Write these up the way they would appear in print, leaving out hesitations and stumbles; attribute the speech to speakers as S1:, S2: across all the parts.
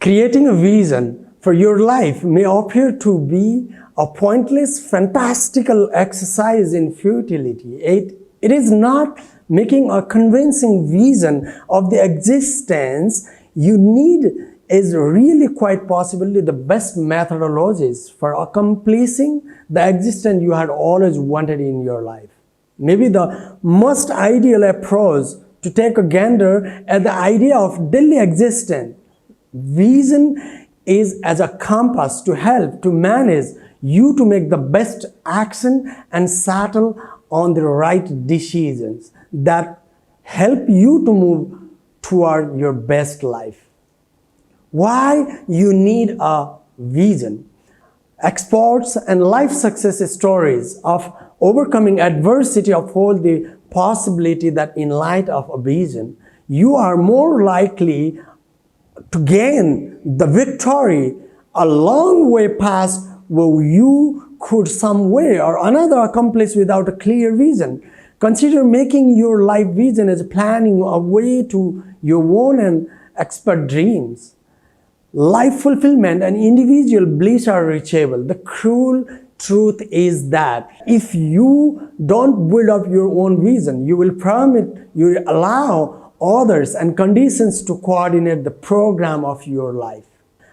S1: Creating a vision for your life may appear to be a pointless, fantastical exercise in futility. It is not. Making a convincing vision of the existence you need is really quite possibly the best methodologies for accomplishing the existence you had always wanted in your life. Maybe the most ideal approach to take a gander at the idea of daily existence. Vision is as a compass to help to manage you to make the best action and settle on the right decisions that help you to move toward your best life. Why you need a vision? Experts and life success stories of overcoming adversity uphold the possibility that in light of a vision, you are more likely to gain the victory a long way past what you could some way or another accomplish without a clear vision. Consider making your life vision as planning a way to your own and expert dreams. Life fulfillment and individual bliss are reachable. The cruel truth is that if you don't build up your own vision, you will allow others and conditions to coordinate the program of your life.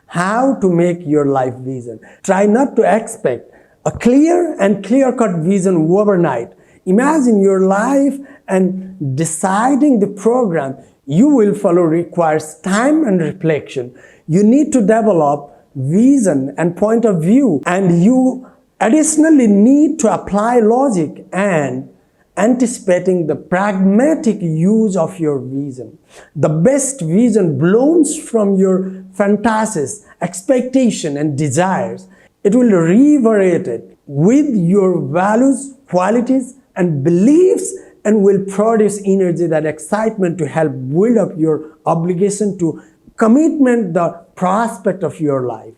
S1: How to make your life vision? Try not to expect a clear and clear-cut vision overnight. Imagine your life and deciding the program you will follow requires time and reflection. You need to develop vision and point of view, and you additionally need to apply logic and anticipating the pragmatic use of your vision. The best vision blooms from your fantasies, expectations, and desires. It will reverberate with your values, qualities, and beliefs, and will produce energy, that excitement to help build up your obligation to commitment, the prospect of your life.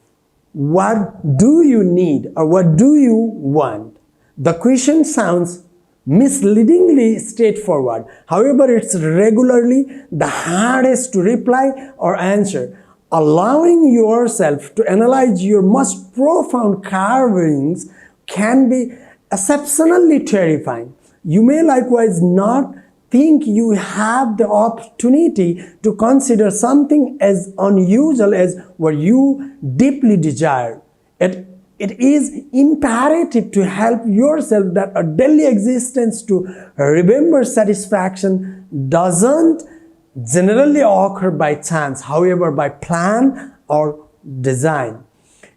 S1: What do you need or what do you want? The question sounds misleadingly straightforward. However, it's regularly the hardest to reply or answer. Allowing yourself to analyze your most profound carvings can be exceptionally terrifying. You may likewise not think you have the opportunity to consider something as unusual as what you deeply desire. It is imperative to help yourself that a daily existence to remember satisfaction doesn't generally occur by chance, however, by plan or design.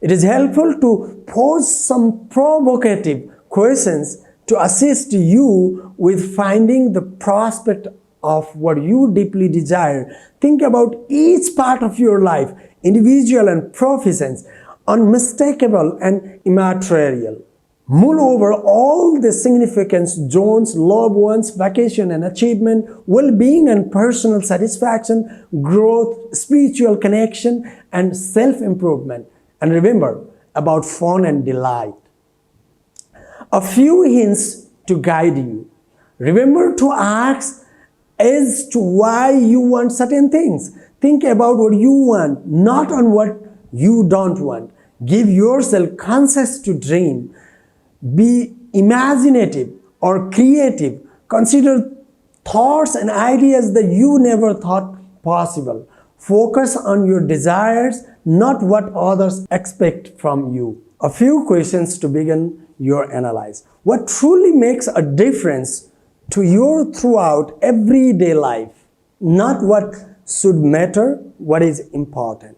S1: It is helpful to pose some provocative questions to assist you with finding the prospect of what you deeply desire. Think about each part of your life, individual and professions, unmistakable and immaterial. Mull over all the significance zones, loved ones, vacation and achievement, well-being and personal satisfaction, growth, spiritual connection, and self-improvement. And remember about fun and delight. A few hints to guide you. Remember to ask as to why you want certain things. Think about what you want, not on what you don't want. Give yourself conscience to dream. Be imaginative or creative. Consider thoughts and ideas that you never thought possible. Focus on your desires, not what others expect from you. A few questions to begin your analyze. What truly makes a difference to your throughout everyday life? Not what should matter, what is important.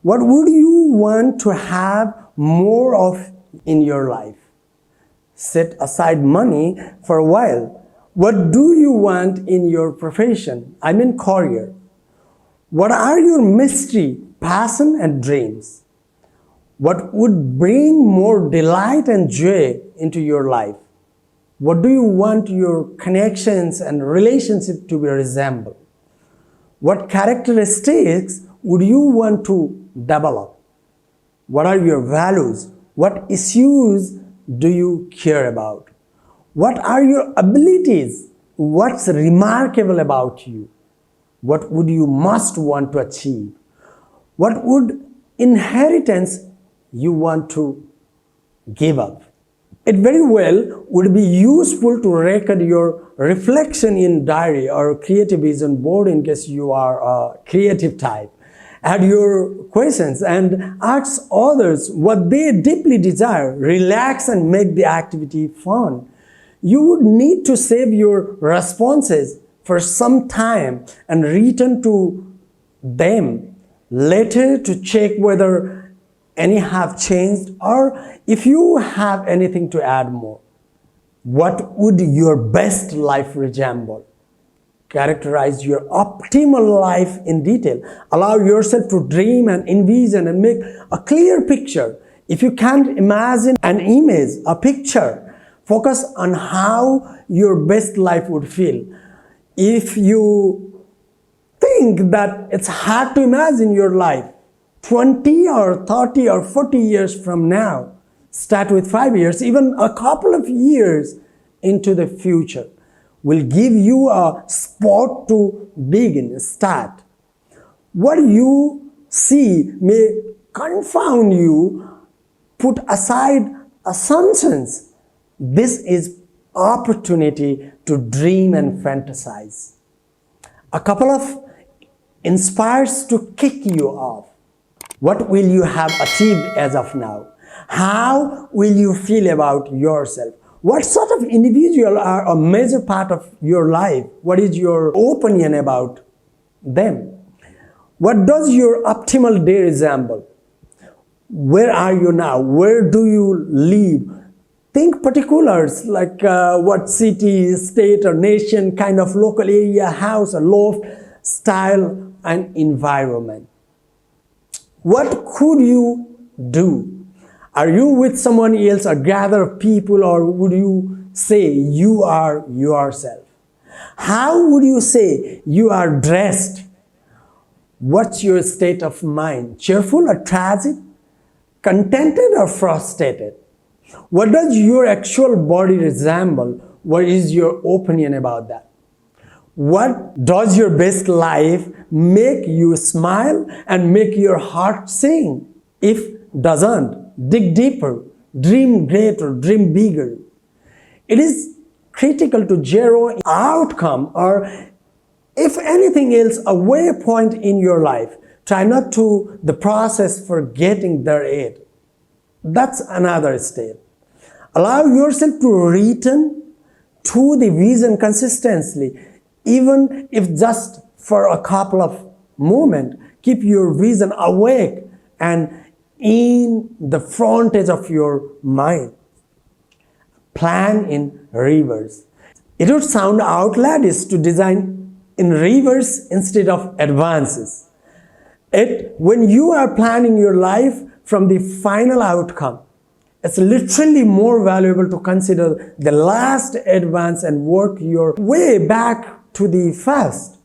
S1: What would you want to have more of in your life? Set aside money for a while. What do you want in your profession? I mean career. What are your mystery, passion, and dreams? What would bring more delight and joy into your life? What do you want your connections and relationship to be resemble? What characteristics would you want to develop? What are your values? What issues do you care about? What are your abilities? What's remarkable about you? What would you most want to achieve? What would inheritance you want to give up? It very well would be useful to record your reflection in diary or creative vision board in case you are a creative type. Add your questions and ask others what they deeply desire. Relax and make the activity fun. You would need to save your responses for some time and return to them later to check whether any have changed or if you have anything to add more. What would your best life resemble? Characterize your optimal life in detail. Allow yourself to dream and envision and make a clear picture. If you can't imagine an image, a picture, focus on how your best life would feel. If you think that it's hard to imagine your life 20 or 30 or 40 years from now, start with 5 years, even a couple of years into the future will give you a spot to begin, start. What you see may confound you. Put aside assumptions. This is opportunity to dream and fantasize. A couple of inspires to kick you off. What will you have achieved as of now? How will you feel about yourself? What sort of individual are a major part of your life? What is your opinion about them? What does your optimal day resemble? Where are you now? Where do you live? Think particulars like what city, state or nation, kind of local area, house or loft, style and environment. What could you do? Are you with someone else or gather of people, or would you say you are yourself? How would you say you are dressed? What's your state of mind? Cheerful or tragic? Contented or frustrated? What does your actual body resemble? What is your opinion about that? What does your best life make you smile and make your heart sing? If doesn't, dig deeper, dream greater, dream bigger. It is critical to zero outcome or, if anything else, a waypoint in your life. Try not to the process for getting there yet. That's another step. Allow yourself to return to the vision consistently, even if just for a couple of moments. Keep your vision awake and in the front edge of your mind. Plan in reverse. It would sound outlandish to design in reverse instead of advances. When you are planning your life from the final outcome, it's literally more valuable to consider the last advance and work your way back to the first.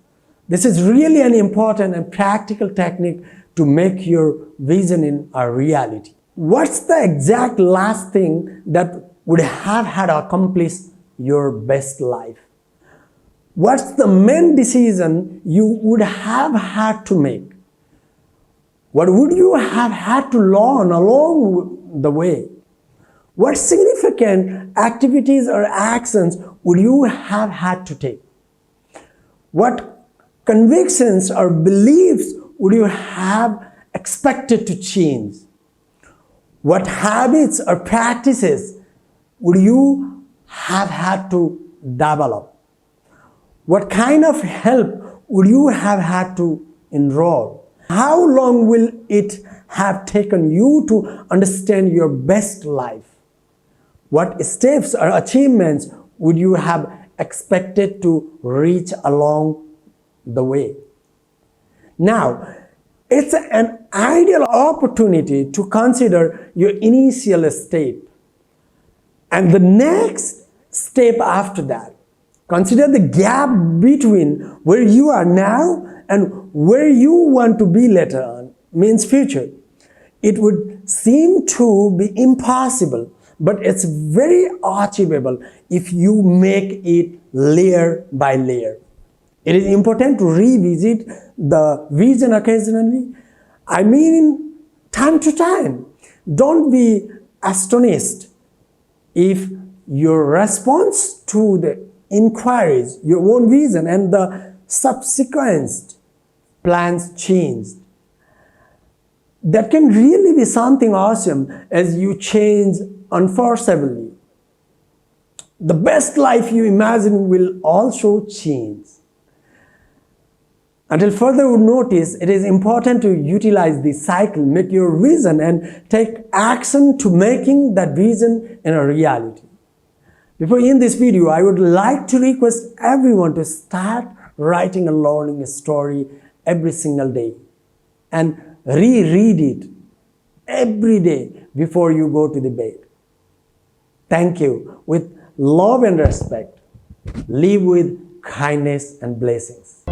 S1: This is really an important and practical technique to make your vision in a reality. What's the exact last thing that would have had accomplished your best life? What's the main decision you would have had to make? What would you have had to learn along the way? What significant activities or actions would you have had to take? What convictions or beliefs would you have expected to change? What habits or practices would you have had to develop? What kind of help would you have had to enroll? How long will it have taken you to understand your best life? What steps or achievements would you have expected to reach along the way? Now, it's an ideal opportunity to consider your initial step and the next step after that. Consider the gap between where you are now and where you want to be later on, means future. It would seem to be impossible, but it's very achievable if you make it layer by layer. It is important to revisit the vision occasionally. I mean, time to time. Don't be astonished if your response to the inquiries, your own vision, and the subsequent plans changed. That can really be something awesome as you change unforceably. The best life you imagine will also change. Until further notice, it is important to utilize this cycle, make your vision, and take action to making that vision in a reality. Before in this video, I would like to request everyone to start writing and learning a story every single day and reread it every day before you go to the bed. Thank you. With love and respect, live with kindness and blessings.